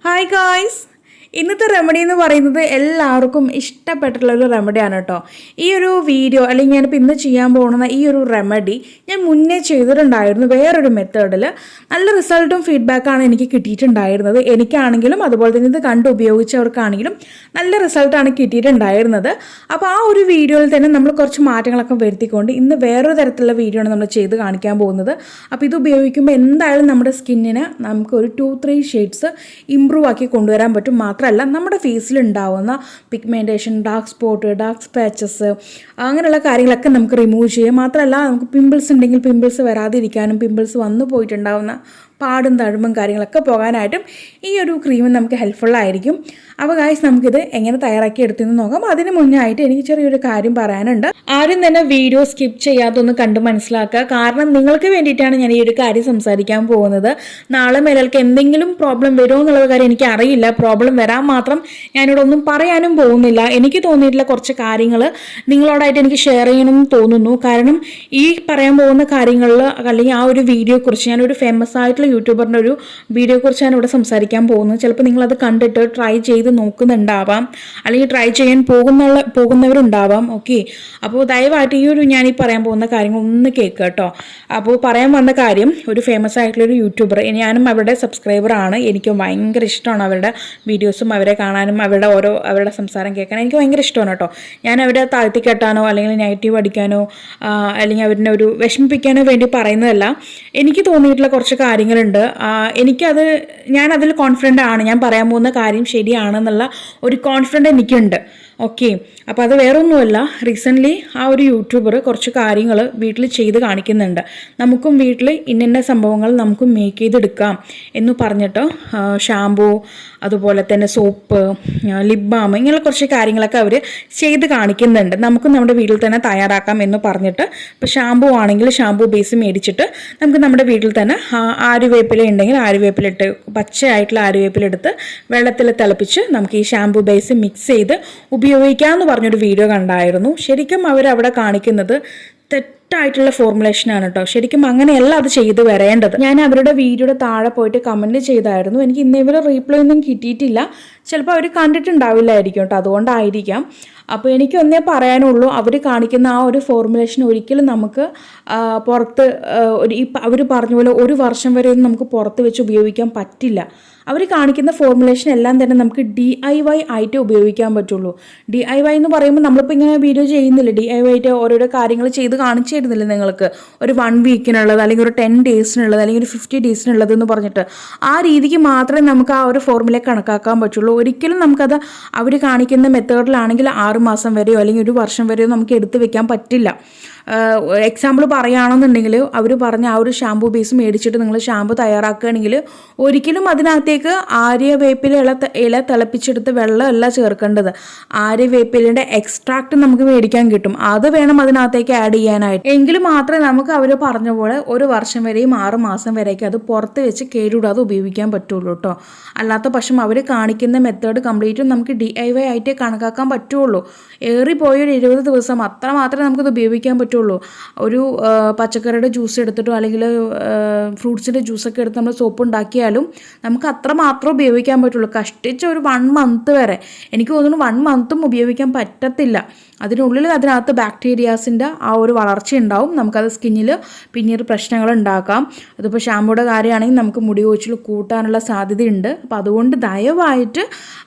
Hi guys! ഇന്നത്തെ remedy എന്ന് പറയുന്നത് എല്ലാവർക്കും ഇഷ്ടപ്പെട്ടിട്ടുള്ളൊരു റെമഡിയാണ് കേട്ടോ. ഈ ഒരു വീഡിയോ അല്ലെങ്കിൽ ഞാനിപ്പോൾ ഇന്ന് ചെയ്യാൻ പോകുന്ന ഈ ഒരു റെമഡി ഞാൻ മുന്നേ ചെയ്തിട്ടുണ്ടായിരുന്നു വേറൊരു മെത്തേഡിൽ. നല്ല റിസൾട്ടും ഫീഡ്ബാക്കാണ് എനിക്ക് കിട്ടിയിട്ടുണ്ടായിരുന്നത്. എനിക്കാണെങ്കിലും അതുപോലെ തന്നെ ഇത് കണ്ട് ഉപയോഗിച്ചവർക്കാണെങ്കിലും നല്ല റിസൾട്ടാണ് കിട്ടിയിട്ടുണ്ടായിരുന്നത്. അപ്പോൾ ആ ഒരു വീഡിയോയിൽ തന്നെ നമ്മൾ കുറച്ച് മാറ്റങ്ങളൊക്കെ വരുത്തിക്കൊണ്ട് ഇന്ന് വേറൊരു തരത്തിലുള്ള വീഡിയോ ആണ് നമ്മൾ ചെയ്ത് കാണിക്കാൻ പോകുന്നത്. അപ്പോൾ ഇത് ഉപയോഗിക്കുമ്പോൾ എന്തായാലും നമ്മുടെ സ്കിന്നിന് നമുക്ക് ഒരു 2-3 ഷെയ്ഡ്സ് ഇമ്പ്രൂവ് ആക്കി കൊണ്ടുവരാൻ പറ്റും. മാത്രമല്ല നമ്മുടെ ഫേസിൽ ഉണ്ടാവുന്ന പിഗ്മെൻറ്റേഷൻ, ഡാർക്ക് സ്പോട്ട്, ഡാർക്ക് സ്പാച്ചസ് അങ്ങനെയുള്ള കാര്യങ്ങളൊക്കെ നമുക്ക് റിമൂവ് ചെയ്യാം. മാത്രമല്ല നമുക്ക് പിമ്പിൾസ് ഉണ്ടെങ്കിൽ പിമ്പിൾസ് വരാതിരിക്കാനും പിമ്പിൾസ് വന്നു പോയിട്ടുണ്ടാവുന്ന പാടും തഴുമ്പും കാര്യങ്ങളൊക്കെ പോകാനായിട്ടും ഈ ഒരു ക്രീം നമുക്ക് ഹെൽപ്ഫുള്ളായിരിക്കും. അപ്പോൾ ഗായ്സ് നമുക്കിത് എങ്ങനെ തയ്യാറാക്കി എടുത്തെന്ന് നോക്കാം. അതിന് മുന്നേ ആയിട്ട് എനിക്ക് ചെറിയൊരു കാര്യം പറയാനുണ്ട്. ആരും തന്നെ വീഡിയോ സ്കിപ്പ് ചെയ്യാത്തൊന്ന് കണ്ട് മനസ്സിലാക്കുക. കാരണം നിങ്ങൾക്ക് വേണ്ടിയിട്ടാണ് ഞാൻ ഈ ഒരു കാര്യം സംസാരിക്കാൻ പോകുന്നത്. നാളെ മേലേക്ക് എന്തെങ്കിലും പ്രോബ്ലം വരുമോ എന്നുള്ള കാര്യം എനിക്ക് അറിയില്ല. പ്രോബ്ലം വരാൻ മാത്രം ഞാനിവിടെ ഒന്നും പറയാനും പോകുന്നില്ല. എനിക്ക് തോന്നിയിട്ടുള്ള കുറച്ച് കാര്യങ്ങൾ നിങ്ങളോടായിട്ട് എനിക്ക് ഷെയർ ചെയ്യണമെന്ന് തോന്നുന്നു. കാരണം ഈ പറയാൻ പോകുന്ന കാര്യങ്ങളിൽ അല്ലെങ്കിൽ ആ ഒരു വീഡിയോയെക്കുറിച്ച് ഞാനൊരു ഫേമസ് ആയിട്ടുള്ള യൂട്യൂബറിൻ്റെ ഒരു വീഡിയോയെക്കുറിച്ചാണ് ഇവിടെ സംസാരിക്കാൻ പോകുന്നത്. ചിലപ്പോൾ നിങ്ങളത് കണ്ടിട്ട് ട്രൈ ചെയ്ത് നോക്കുന്നുണ്ടാവാം, അല്ലെങ്കിൽ ട്രൈ ചെയ്യാൻ പോകുന്നവരുണ്ടാവാം. ഓക്കെ, അപ്പോൾ ദയവായിട്ട് ഈ ഒരു ഞാനീ പറയാൻ പോകുന്ന കാര്യങ്ങൾ ഒന്ന് കേൾക്കുക കേട്ടോ. അപ്പോൾ പറയാൻ വന്ന കാര്യം, ഒരു ഫേമസ് ആയിട്ടുള്ളൊരു യൂട്യൂബർ, ഞാനും അവരുടെ സബ്സ്ക്രൈബറാണ്. എനിക്ക് ഭയങ്കര ഇഷ്ടമാണ് അവരുടെ വീഡിയോസും അവരെ കാണാനും അവരുടെ സംസാരം കേൾക്കാനും എനിക്ക് ഭയങ്കര ഇഷ്ടമാണ് കേട്ടോ. ഞാൻ അവരെ താഴ്ത്തിക്കെട്ടാനോ അല്ലെങ്കിൽ നെഗറ്റീവ് അടിക്കാനോ അല്ലെങ്കിൽ അവരെ ഒരു വിഷമിപ്പിക്കാനോ വേണ്ടി പറയുന്നതല്ല. എനിക്ക് തോന്നിയിട്ടുള്ള കുറച്ച് കാര്യങ്ങളുണ്ട്. ഞാനതിൽ കോൺഫിഡൻ്റ് ആണ്. ഞാൻ പറയാൻ പോകുന്ന കാര്യം ശരിയാണെന്നുള്ള ഒരു കോൺഫിഡൻ്റ് എനിക്കുണ്ട്. ഓക്കെ, അപ്പോൾ അത് വേറൊന്നുമല്ല. റീസെൻ്റ്ലി ആ ഒരു യൂട്യൂബർ കുറച്ച് കാര്യങ്ങൾ വീട്ടിൽ ചെയ്ത് കാണിക്കുന്നുണ്ട്. നമുക്കും വീട്ടിൽ ഇന്ന സംഭവങ്ങൾ നമുക്കും മേക്ക് ചെയ്തെടുക്കാം എന്ന് പറഞ്ഞിട്ട് ഷാമ്പൂ, അതുപോലെ തന്നെ സോപ്പ്, ലിപ് ബാം, ഇങ്ങനെയുള്ള കുറച്ച് കാര്യങ്ങളൊക്കെ അവർ ചെയ്ത് കാണിക്കുന്നുണ്ട്. നമുക്കും നമ്മുടെ വീട്ടിൽ തന്നെ തയ്യാറാക്കാം എന്ന് പറഞ്ഞിട്ട്. ഇപ്പോൾ ഷാമ്പൂ ആണെങ്കിൽ ഷാമ്പൂ ബേസ് മേടിച്ചിട്ട് നമുക്ക് നമ്മുടെ വീട്ടിൽ തന്നെ ആര്യവേപ്പില ഉണ്ടെങ്കിൽ ആര്യവേപ്പിലിട്ട്, പച്ചയായിട്ടുള്ള ആര്യവേപ്പിലെടുത്ത് വെള്ളത്തിൽ തിളപ്പിച്ച് നമുക്ക് ഈ ഷാമ്പൂ ബേസ് മിക്സ് ചെയ്ത് ഉപയോഗിക്കാമെന്ന് പറഞ്ഞൊരു വീഡിയോ കണ്ടായിരുന്നു. ശരിക്കും അവരവിടെ കാണിക്കുന്നത് തെറ്റായിട്ടുള്ള ഫോർമുലേഷനാണ് കേട്ടോ. ശരിക്കും അങ്ങനെയല്ല അത് ചെയ്ത് വരേണ്ടത്. ഞാൻ അവരുടെ വീഡിയോയുടെ താഴെ പോയിട്ട് കമൻറ്റ് ചെയ്തായിരുന്നു. എനിക്ക് ഇന്നേവരെ റീപ്ലൈ ഒന്നും കിട്ടിയിട്ടില്ല. ചിലപ്പോൾ അവർ കണ്ടിട്ടുണ്ടാവില്ലായിരിക്കും കേട്ടോ, അതുകൊണ്ടായിരിക്കാം. അപ്പോൾ എനിക്കൊന്നേ പറയാനുള്ളൂ, അവർ കാണിക്കുന്ന ആ ഒരു ഫോർമുലേഷൻ ഒരിക്കലും നമുക്ക് പുറത്ത് അവർ പറഞ്ഞ പോലെ 1 വർഷം വരെ ഒന്നും നമുക്ക് പുറത്ത് വെച്ച് ഉപയോഗിക്കാൻ പറ്റില്ല. അവർ കാണിക്കുന്ന ഫോർമുലേഷൻ എല്ലാം തന്നെ നമുക്ക് DIY ആയിട്ട് ഉപയോഗിക്കാൻ പറ്റുള്ളൂ. DIY എന്ന് പറയുമ്പോൾ നമ്മളിപ്പോൾ ഇങ്ങനെ വീഡിയോ ചെയ്യുന്നില്ല, DIY ആയിട്ട് ഓരോരോ കാര്യങ്ങൾ ചെയ്ത് കാണിച്ചു തരുന്നില്ല നിങ്ങൾക്ക്. ഒരു 1 വീക്കിനുള്ളത്, അല്ലെങ്കിൽ ഒരു 10 ഡേയ്സിനുള്ളത്, അല്ലെങ്കിൽ ഒരു 50 ഡേയ്സിനുള്ളത് എന്ന് പറഞ്ഞിട്ട് ആ രീതിക്ക് മാത്രമേ നമുക്ക് ആ ഒരു ഫോർമുല കണക്കാക്കാൻ പറ്റുള്ളൂ. ഒരിക്കലും നമുക്കത് അവർ കാണിക്കുന്ന മെത്തേഡിലാണെങ്കിൽ 6 മാസം വരെയോ അല്ലെങ്കിൽ 1 വർഷം വരെയോ നമുക്ക് എടുത്ത് വെക്കാൻ പറ്റില്ല. എക്സാമ്പിൾ പറയുകയാണെന്നുണ്ടെങ്കിൽ അവർ പറഞ്ഞ ആ ഒരു ഷാമ്പൂ ബേസ് മേടിച്ചിട്ട് നിങ്ങൾ ഷാമ്പു തയ്യാറാക്കുകയാണെങ്കിൽ ഒരിക്കലും അതിനകത്തേക്ക് ആര്യവേപ്പില ഇല തിളപ്പിച്ചെടുത്ത് വെള്ളമല്ല ചേർക്കേണ്ടത്. ആര്യവേപ്പിലയുടെ എക്സ്ട്രാക്ട് നമുക്ക് മേടിക്കാൻ കിട്ടും. അത് വേണം അതിനകത്തേക്ക് ആഡ് ചെയ്യാനായിട്ട്. എങ്കിൽ മാത്രമേ നമുക്ക് അവർ പറഞ്ഞ പോലെ 1 വർഷം വരെയും 6 മാസം വരെയൊക്കെ അത് പുറത്ത് വെച്ച് കേടുകൂടാതെ ഉപയോഗിക്കാൻ പറ്റുള്ളൂ കേട്ടോ. അല്ലാത്ത പക്ഷം അവർ കാണിക്കുന്ന മെത്തേഡ് കംപ്ലീറ്റും നമുക്ക് DIY ആയിട്ട് കണക്കാക്കാൻ പറ്റുള്ളൂ. ഏറിപ്പോയൊരു 20 ദിവസം അത്ര മാത്രമേ നമുക്കത് ഉപയോഗിക്കാൻ പറ്റുള്ളൂ. ഒരു പച്ചക്കറിയുടെ ജ്യൂസ് എടുത്തിട്ടോ അല്ലെങ്കിൽ ഫ്രൂട്ട്സിൻ്റെ ജ്യൂസൊക്കെ എടുത്ത് നമ്മൾ സോപ്പ് ഉണ്ടാക്കിയാലും നമുക്ക് അത്ര മാത്രം ഉപയോഗിക്കാൻ പറ്റുള്ളൂ. കഷ്ടിച്ച് ഒരു 1 മന്ത് വരെ, എനിക്ക് തോന്നുന്നു 1 മന്തും ഉപയോഗിക്കാൻ പറ്റത്തില്ല. അതിനുള്ളിൽ അതിനകത്ത് ബാക്ടീരിയാസിൻ്റെ ആ ഒരു വളർച്ച ഉണ്ടാവും. നമുക്കത് സ്കിന്നിൽ പിന്നീട് പ്രശ്നങ്ങൾ ഉണ്ടാക്കാം. അതിപ്പോൾ ഷാമ്പൂയുടെ കാര്യമാണെങ്കിൽ നമുക്ക് മുടി കൊഴിച്ചിൽ കൂട്ടാനുള്ള സാധ്യതയുണ്ട്. അപ്പോൾ അതുകൊണ്ട് ദയവായിട്ട്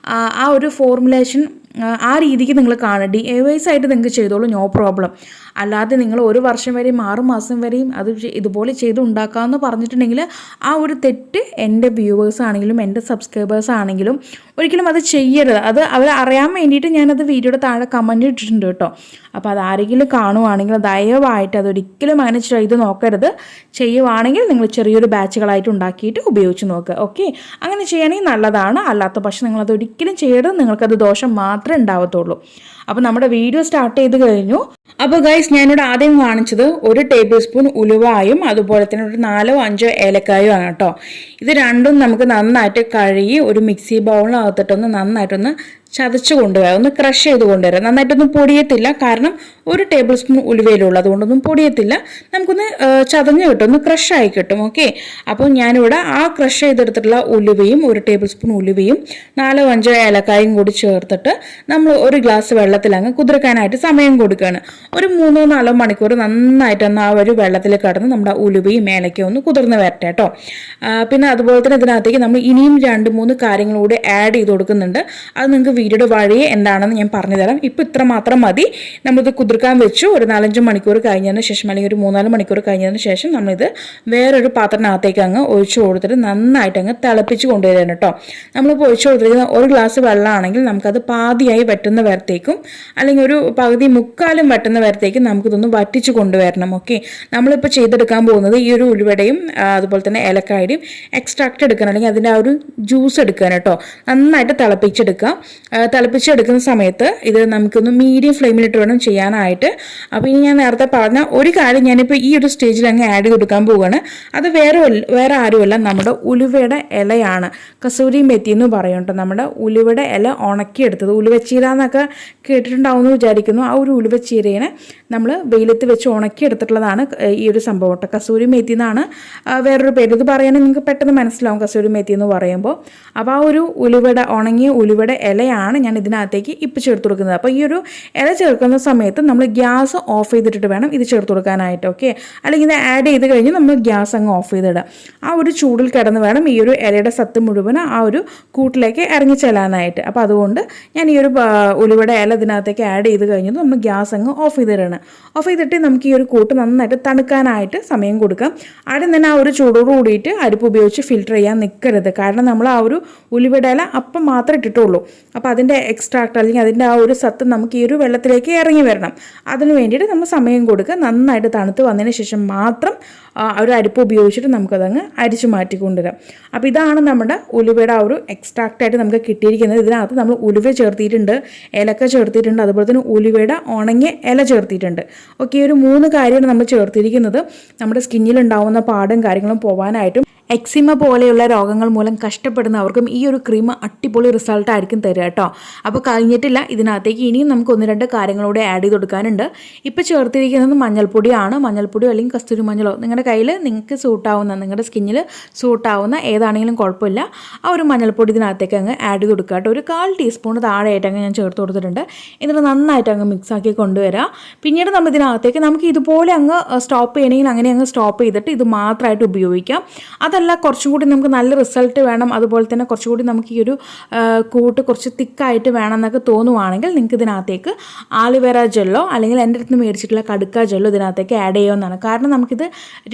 ആ ഒരു ഫോർമുലേഷൻ ആ രീതിക്ക് നിങ്ങൾ കാണുക. DIY ആയിട്ട് നിങ്ങൾക്ക് ചെയ്തോളൂ, നോ പ്രോബ്ലം. അല്ലാതെ നിങ്ങൾ 1 വർഷം വരെയും 6 മാസം വരെയും അത് ഇതുപോലെ ചെയ്ത് ഉണ്ടാക്കാമെന്ന് പറഞ്ഞിട്ടുണ്ടെങ്കിൽ ആ ഒരു തെറ്റ് എൻ്റെ വ്യൂവേഴ്സ് ആണെങ്കിലും എൻ്റെ സബ്സ്ക്രൈബേഴ്സ് ആണെങ്കിലും ഒരിക്കലും അത് ചെയ്യരുത്. അത് അവർ അറിയാൻ വേണ്ടിയിട്ട് ഞാനത് വീഡിയോയുടെ താഴെ കമൻറ്റ് ഇട്ടിട്ടുണ്ട് കേട്ടോ. അപ്പോൾ അത് ആരെങ്കിലും കാണുവാണെങ്കിൽ ദയവായിട്ട് അതൊരിക്കലും അങ്ങനെ ചെയ്ത് നോക്കരുത്. ചെയ്യുവാണെങ്കിൽ നിങ്ങൾ ചെറിയൊരു ബാച്ചുകളായിട്ട് ഉണ്ടാക്കിയിട്ട് ഉപയോഗിച്ച് നോക്കുക. ഓക്കെ, അങ്ങനെ ചെയ്യുകയാണെങ്കിൽ നല്ലതാണ്. അല്ലാത്ത പക്ഷേ നിങ്ങളത് ഒരിക്കലും ചെയ്യരുത്. നിങ്ങൾക്കത് ദോഷം മാത്രമേ ഉണ്ടാവത്തുള്ളൂ. അപ്പോൾ നമ്മുടെ വീഡിയോ സ്റ്റാർട്ട് ചെയ്ത് കഴിഞ്ഞു. അപ്പോൾ ഗൈസ്, ഞാനിവിടെ ആദ്യം കാണിച്ചത് 1 ടേബിൾ സ്പൂൺ ഉലുവായും അതുപോലെ തന്നെ ഒരു 4-5 ഏലക്കായും ആണ് കേട്ടോ. ഇത് രണ്ടും നമുക്ക് നന്നായിട്ട് കഴുകി ഒരു മിക്സി ബൗളിനകത്തിട്ടൊന്ന് നന്നായിട്ടൊന്ന് ചതച്ച് കൊണ്ടുവരാം, ഒന്ന് ക്രഷ് ചെയ്ത് കൊണ്ടുവരാം. നന്നായിട്ടൊന്നും പൊടിയത്തില്ല, കാരണം 1 ടേബിൾ സ്പൂൺ ഉലുവയിലുള്ളത് അതുകൊണ്ടൊന്നും പൊടിയത്തില്ല. നമുക്കൊന്ന് ചതഞ്ഞ് കിട്ടും, ഒന്ന് ക്രഷായി കിട്ടും. ഓക്കെ, അപ്പോൾ ഞാനിവിടെ ആ ക്രഷ് ചെയ്തെടുത്തിട്ടുള്ള ഉലുവയും 1 ടേബിൾ സ്പൂൺ ഉലുവയും 4-5 ഏലക്കായും കൂടി ചേർത്തിട്ട് നമ്മൾ 1 ഗ്ലാസ് വെള്ളത്തിൽ അങ്ങ് കുതിർക്കാനായിട്ട് സമയം കൊടുക്കുകയാണ്. ഒരു 3-4 മണിക്കൂർ നന്നായിട്ടൊന്ന് ആ ഒരു വെള്ളത്തിൽ കിടന്ന് നമ്മുടെ ഉലുവയും ഏലക്കയും ഒന്ന് കുതിർന്ന് വരട്ടെ കേട്ടോ. പിന്നെ അതുപോലെ തന്നെ ഇതിനകത്തേക്ക് നമ്മൾ ഇനിയും 2-3 കാര്യങ്ങൾ കൂടി ആഡ് ചെയ്ത് കൊടുക്കുന്നുണ്ട്. അത് നിങ്ങൾക്ക് വീഡിയോയുടെ വഴി എന്താണെന്ന് ഞാൻ പറഞ്ഞു തരാം. ഇപ്പോൾ ഇത്ര മാത്രം മതി. നമ്മളിത് കുതിർക്കാൻ വെച്ചു. ഒരു 4-5 മണിക്കൂർ കഴിഞ്ഞതിന് ശേഷം അല്ലെങ്കിൽ ഒരു 3-4 മണിക്കൂർ കഴിഞ്ഞതിന് ശേഷം നമ്മളിത് വേറൊരു പാത്രത്തിനകത്തേക്ക് അങ്ങ് ഒഴിച്ചു കൊടുത്തിട്ട് നന്നായിട്ട് അങ്ങ് തിളപ്പിച്ച് കൊണ്ടുവരാൻ കേട്ടോ. നമ്മളിപ്പോൾ ഒഴിച്ചു കൊടുത്തിരിക്കുന്ന 1 ഗ്ലാസ് വെള്ളമാണെങ്കിൽ നമുക്കത് പാതിയായി വറ്റുന്ന വരത്തേക്കും അല്ലെങ്കിൽ ഒരു പകുതി മുക്കാലും വറ്റുന്ന വരത്തേക്കും നമുക്കിതൊന്ന് വറ്റിച്ച് കൊണ്ടുവരണം. ഓക്കെ, നമ്മളിപ്പോൾ ചെയ്തെടുക്കാൻ പോകുന്നത് ഈ ഒരു ഉലുവയുടെയും അതുപോലെ തന്നെ ഏലക്കായുടെയും എക്സ്ട്രാക്റ്റ് എടുക്കാൻ അല്ലെങ്കിൽ അതിൻ്റെ ആ ഒരു ജ്യൂസ് എടുക്കാൻ കേട്ടോ. നന്നായിട്ട് തിളപ്പിച്ചെടുക്കാം. തിളപ്പിച്ചെടുക്കുന്ന സമയത്ത് ഇത് നമുക്കൊന്ന് മീഡിയം ഫ്ലെയിമിലിട്ട് വേണം ചെയ്യാനായിട്ട്. അപ്പോൾ ഇനി ഞാൻ നേരത്തെ പറഞ്ഞ ഒരു കാര്യം ഞാനിപ്പോൾ ഈ ഒരു സ്റ്റേജിൽ അങ്ങ് ആഡ് ചെയ്ത് കൊടുക്കാൻ പോവുകയാണ്. അത് വേറെ ആരുമല്ല, നമ്മുടെ ഉലുവയുടെ ഇലയാണ്. കസൂരി മെത്തി എന്ന് പറയും കേട്ടോ. നമ്മുടെ ഉലുവയുടെ ഇല ഉണക്കിയെടുത്തത്, ഉലുവച്ചീര എന്നൊക്കെ കേട്ടിട്ടുണ്ടാവുമെന്ന് വിചാരിക്കുന്നു. ആ ഒരു ഉലുവച്ചീരയെ നമ്മൾ വെയിലത്ത് വെച്ച് ഉണക്കിയെടുത്തിട്ടുള്ളതാണ് ഈ ഒരു സംഭവം കേട്ടോ. കസൂരി മെത്തി എന്നാണ് വേറൊരു പേര്. ഇത് പറയാനും നിങ്ങൾക്ക് പെട്ടെന്ന് മനസ്സിലാവും കസൂരി മെത്തി എന്ന് പറയുമ്പോൾ. അപ്പോൾ ആ ഒരു ഉണങ്ങിയ ഉലുവയുടെ ഇലയാണ് ഞാൻ ഇതിനകത്തേക്ക് ഇപ്പോൾ ചേർത്ത് കൊടുക്കുന്നത്. അപ്പോൾ ഈ ഒരു ഇല ചേർക്കുന്ന സമയത്ത് നമ്മൾ ഗ്യാസ് ഓഫ് ചെയ്തിട്ട് വേണം ഇത് ചേർത്ത് കൊടുക്കാനായിട്ട്. ഓക്കെ, അല്ലെങ്കിൽ ഇത് ആഡ് ചെയ്ത് കഴിഞ്ഞ് നമ്മൾ ഗ്യാസ് അങ്ങ് ഓഫ് ചെയ്തിടുക. ആ ഒരു ചൂടിൽ കിടന്ന് വേണം ഈ ഒരു ഇലയുടെ സത്ത് മുഴുവൻ ആ ഒരു കൂട്ടിലേക്ക് ഇറങ്ങി ചെല്ലാനായിട്ട്. അപ്പോൾ അതുകൊണ്ട് ഞാൻ ഈ ഒരു ഉലുവയുടെ ഇല ഇതിനകത്തേക്ക് ആഡ് ചെയ്ത് കഴിഞ്ഞത് നമ്മൾ ഗ്യാസ് അങ്ങ് ഓഫ് ചെയ്തിടണം. ഓഫ് ചെയ്തിട്ട് നമുക്ക് ഈ ഒരു കൂട്ട് നന്നായിട്ട് തണുക്കാനായിട്ട് സമയം കൊടുക്കാം. ആദ്യം തന്നെ ആ ഒരു ചൂടോട് കൂടിയിട്ട് അരിപ്പ് ഉപയോഗിച്ച് ഫിൽറ്റർ ചെയ്യാൻ നിൽക്കരുത്. കാരണം നമ്മൾ ആ ഒരു ഉലുവയുടെ ഇല അപ്പം മാത്രമേ ഇട്ടിട്ടുള്ളൂ. അപ്പോൾ അതിൻ്റെ എക്സ്ട്രാക്ട് അല്ലെങ്കിൽ അതിൻ്റെ ആ ഒരു സത്ത് നമുക്ക് ഈ ഒരു വെള്ളത്തിലേക്ക് ഇറങ്ങി വരണം. അതിന് വേണ്ടിയിട്ട് നമ്മൾ സമയം കൊടുക്കുക. നന്നായിട്ട് തണുത്ത് വന്നതിന് ശേഷം മാത്രം ഒരു അരിപ്പ് ഉപയോഗിച്ചിട്ട് നമുക്കതങ്ങ് അരിച്ചു മാറ്റിക്കൊണ്ടുവരാം. അപ്പോൾ ഇതാണ് നമ്മുടെ ഉലുവയുടെ ആ ഒരു എക്സ്ട്രാക്റ്റായിട്ട് നമുക്ക് കിട്ടിയിരിക്കുന്നത്. ഇതിനകത്ത് നമ്മൾ ഉലുവ ചേർത്തിയിട്ടുണ്ട്, ഏലക്ക ചേർത്തിയിട്ടുണ്ട്, അതുപോലെ തന്നെ ഉലുവയുടെ ഉണങ്ങിയ ഇല ചേർത്തിയിട്ടുണ്ട്. ഓക്കെ, ഒരു 3 കാര്യമാണ് നമ്മൾ ചേർത്തിരിക്കുന്നത്. നമ്മുടെ സ്കിന്നിലുണ്ടാവുന്ന പാടും കാര്യങ്ങളും പോകാനായിട്ടും എക്സിമ പോലെയുള്ള രോഗങ്ങൾ മൂലം കഷ്ടപ്പെടുന്നവർക്കും ഈ ഒരു ക്രീം അടിപൊളി റിസൾട്ടായിരിക്കും തരിക കേട്ടോ. അപ്പോൾ കഴിഞ്ഞിട്ടില്ല, ഇതിനകത്തേക്ക് ഇനിയും നമുക്ക് 1-2 കാര്യങ്ങളൂടെ ആഡ് ചെയ്ത് കൊടുക്കാനുണ്ട്. ഇപ്പോൾ ചേർത്തിരിക്കുന്നത് മഞ്ഞൾപ്പൊടിയാണ്. മഞ്ഞൾപ്പൊടിയോ അല്ലെങ്കിൽ കസ്തൂരി മഞ്ഞളോ നിങ്ങളുടെ കയ്യിൽ നിങ്ങൾക്ക് സൂട്ടാവുന്ന, നിങ്ങളുടെ സ്കിന്നിൽ സൂട്ടാവുന്ന ഏതാണെങ്കിലും കുഴപ്പമില്ല. ആ ഒരു മഞ്ഞൾപ്പൊടി ഇതിനകത്തേക്ക് അങ്ങ് ആഡ് ചെയ്ത് കൊടുക്കുക കേട്ടോ. ഒരു 1/4 ടീസ്പൂൺ താഴെയായിട്ട് അങ്ങ് ഞാൻ ചേർത്ത് കൊടുത്തിട്ടുണ്ട്. എന്നിട്ട് നന്നായിട്ട് അങ്ങ് മിക്സാക്കി കൊണ്ടുവരാം. പിന്നീട് നമ്മൾ ഇതിനകത്തേക്ക് നമുക്ക് ഇതുപോലെ അങ്ങ് സ്റ്റോപ്പ് ചെയ്യണമെങ്കിൽ അങ്ങനെ അങ്ങ് സ്റ്റോപ്പ് ചെയ്തിട്ട് ഇത് മാത്രമായിട്ട് ഉപയോഗിക്കാം. അതല്ല കുറച്ചും കൂടി നമുക്ക് നല്ല റിസൾട്ട് വേണം, അതുപോലെ തന്നെ കുറച്ചുകൂടി നമുക്ക് ഈ ഒരു കൂട്ട് കുറച്ച് തിക്കായിട്ട് വേണം എന്നൊക്കെ തോന്നുവാണെങ്കിൽ നിങ്ങൾക്ക് ഇതിനകത്തേക്ക് ആലുവേറ ജെല്ലോ അല്ലെങ്കിൽ എൻ്റെ അടുത്ത് മേടിച്ചിട്ടുള്ള കടുക്ക ജെല്ലോ ഇതിനകത്തേക്ക് ആഡ് ചെയ്യുമെന്നാണ്. കാരണം നമുക്കിത്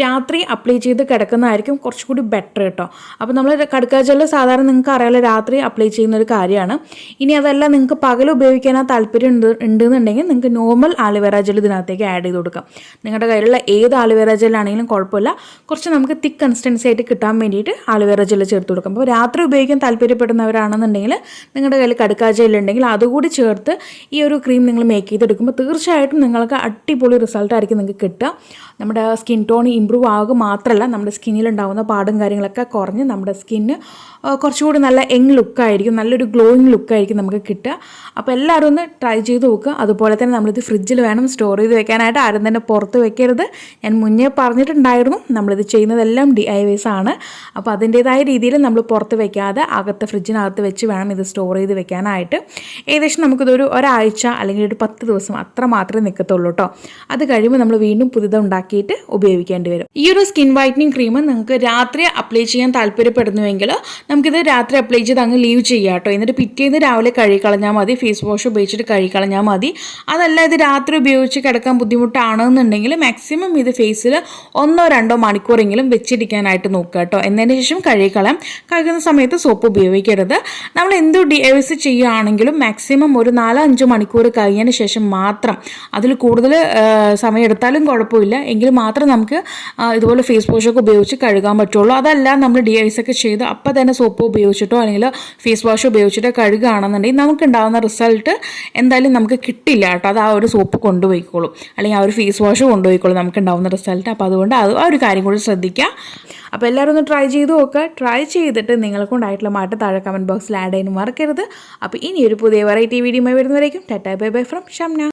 രാത്രി അപ്ലൈ ചെയ്ത് കിടക്കുന്നതായിരിക്കും കുറച്ചുകൂടി ബെറ്റർ കേട്ടോ. അപ്പോൾ നമ്മൾ കടുക്ക ജെല്ലോ സാധാരണ നിങ്ങൾക്ക് അറിയാലോ രാത്രി അപ്ലൈ ചെയ്യുന്ന ഒരു കാര്യമാണ്. ഇനി അതല്ല നിങ്ങൾക്ക് പകൽ ഉപയോഗിക്കാൻ താല്പര്യം ഉണ്ടെന്നുണ്ടെങ്കിൽ നിങ്ങൾക്ക് നോർമൽ ആലുവേറ ജെൽ ഇതിനകത്തേക്ക് ആഡ് ചെയ്ത് കൊടുക്കാം. നിങ്ങളുടെ കയ്യിലുള്ള ഏത് ആലുവേറ ജെല്ലാണെങ്കിലും കുഴപ്പമില്ല. കുറച്ച് നമുക്ക് തിക്ക് കൺസിസ്റ്റൻസി ആയിട്ട് കിട്ടാൻ വേണ്ടിയിട്ട് ആലുവേറ ജെൽ ചേർത്ത് കൊടുക്കാം. അപ്പോൾ രാത്രി ഉപയോഗിക്കാൻ താല്പര്യപ്പെടുന്നവരാണെന്നുണ്ടെങ്കിൽ നിങ്ങളുടെ കയ്യിൽ കടുക്ക ജെൽ ഉണ്ടെങ്കിൽ അതുകൂടി ചേർത്ത് ഈ ഒരു ക്രീം നിങ്ങൾ മേക്ക് ചെയ്തെടുക്കുമ്പോൾ തീർച്ചയായിട്ടും നിങ്ങൾക്ക് അടിപൊളി റിസൾട്ടായിരിക്കും നിങ്ങൾക്ക് കിട്ടുക. നമ്മുടെ സ്കിൻ ടോൺ ഇമ്പ്രൂവ് ആകുക മാത്രമല്ല, നമ്മുടെ സ്കിന്നിലുണ്ടാകുന്ന പാടും കാര്യങ്ങളൊക്കെ കുറഞ്ഞ് നമ്മുടെ സ്കിന്ന് കുറച്ചുകൂടി നല്ല യങ് ലുക്കായിരിക്കും, നല്ലൊരു ഗ്ലോയിങ് ലുക്കായിരിക്കും നമുക്ക് കിട്ടുക. അപ്പോൾ എല്ലാവരും ഒന്ന് ട്രൈ ചെയ്ത് നോക്കുക. അതുപോലെ തന്നെ നമ്മളിത് ഫ്രിഡ്ജിൽ വേണം സ്റ്റോർ ചെയ്ത് വെക്കാനായിട്ട്. ആരും തന്നെ പുറത്ത് വെക്കരുത്. ഞാൻ മുന്നേ പറഞ്ഞിട്ടുണ്ടായിരുന്നു നമ്മളിത് ചെയ്യുന്നതെല്ലാം DIYs ആണ്. അപ്പോൾ അതിൻ്റേതായ രീതിയിൽ നമ്മൾ പുറത്ത് വെക്കാതെ അകത്ത് ഫ്രിഡ്ജിനകത്ത് വെച്ച് വേണം ഇത് സ്റ്റോർ ചെയ്ത് വെക്കാനായിട്ട്. ഏകദേശം നമുക്കിതൊരു ഒരാഴ്ച അല്ലെങ്കിൽ ഒരു 10 ദിവസം അത്ര മാത്രമേ നിൽക്കത്തുള്ളൂ കേട്ടോ. അത് കഴിയുമ്പോൾ നമ്മൾ വീണ്ടും പുതിയത് ഉണ്ടാക്കിയിട്ട് ഉപയോഗിക്കേണ്ടി വരും. ഈ ഒരു സ്കിൻ വൈറ്റനിങ് ക്രീം നിങ്ങൾക്ക് രാത്രി അപ്ലൈ ചെയ്യാൻ താല്പര്യപ്പെടുന്നുവെങ്കിൽ നമുക്കിത് രാത്രി അപ്ലൈ ചെയ്ത് അങ്ങ് ലീവ് ചെയ്യാം കേട്ടോ. എന്നിട്ട് പിറ്റേന്ന് രാവിലെ കഴുകിക്കളഞ്ഞാൽ മതി. ഫേസ് വാഷ് ഉപയോഗിച്ചിട്ട് കഴുകിക്കളഞ്ഞാൽ മതി. അതല്ല ഇത് രാത്രി ഉപയോഗിച്ച് കിടക്കാൻ ബുദ്ധിമുട്ടാണെന്നുണ്ടെങ്കിൽ മാക്സിമം ഇത് ഫേസിൽ 1-2 മണിക്കൂറെങ്കിലും വെച്ചിരിക്കാനായിട്ട് നോക്കുക. നോക്കുക കേട്ടോ. എന്നതിന് ശേഷം കഴുകിക്കളയാം. കഴുകുന്ന സമയത്ത് സോപ്പ് ഉപയോഗിക്കരുത്. നമ്മൾ എന്ത് DIY ചെയ്യുകയാണെങ്കിലും മാക്സിമം ഒരു 4-5 മണിക്കൂർ കഴിഞ്ഞതിന് ശേഷം മാത്രം, അതിൽ കൂടുതൽ സമയം എടുത്താലും കുഴപ്പമില്ല, എങ്കിൽ മാത്രം നമുക്ക് ഇതുപോലെ ഫേസ് വാഷൊക്കെ ഉപയോഗിച്ച് കഴുകാൻ പറ്റുള്ളൂ. അതല്ല നമ്മൾ DIY ഒക്കെ ചെയ്ത് അപ്പം തന്നെ സോപ്പ് ഉപയോഗിച്ചിട്ടോ അല്ലെങ്കിൽ ഫേസ് വാഷ് ഉപയോഗിച്ചിട്ടോ കഴുകുകയാണെന്നുണ്ടെങ്കിൽ നമുക്കുണ്ടാകുന്ന റിസൾട്ട് എന്തായാലും നമുക്ക് കിട്ടില്ല കേട്ടോ. അത് ആ ഒരു സോപ്പ് കൊണ്ടുപോയിക്കോളും, അല്ലെങ്കിൽ ആ ഒരു ഫേസ് വാഷ് കൊണ്ടുപോയിക്കോളും നമുക്കുണ്ടാവുന്ന റിസൾട്ട്. അപ്പോൾ അതുകൊണ്ട് ആ ഒരു കാര്യം കൂടി ശ്രദ്ധിക്കുക. അപ്പോൾ എല്ലാവരും ഒന്ന് ട്രൈ ചെയ്ത് നോക്കുക. ട്രൈ ചെയ്തിട്ട് നിങ്ങൾക്കുണ്ടായിട്ടുള്ള മാറ്റം താഴെ കമൻറ്റ് ബോക്സിൽ ആഡ് ചെയ്യാൻ മറക്കരുത്. അപ്പോൾ ഇനി ഒരു പുതിയ വെറൈറ്റി വീഡിയോയുമായി വരുന്നവരേക്കും tata bye bye from Shamna.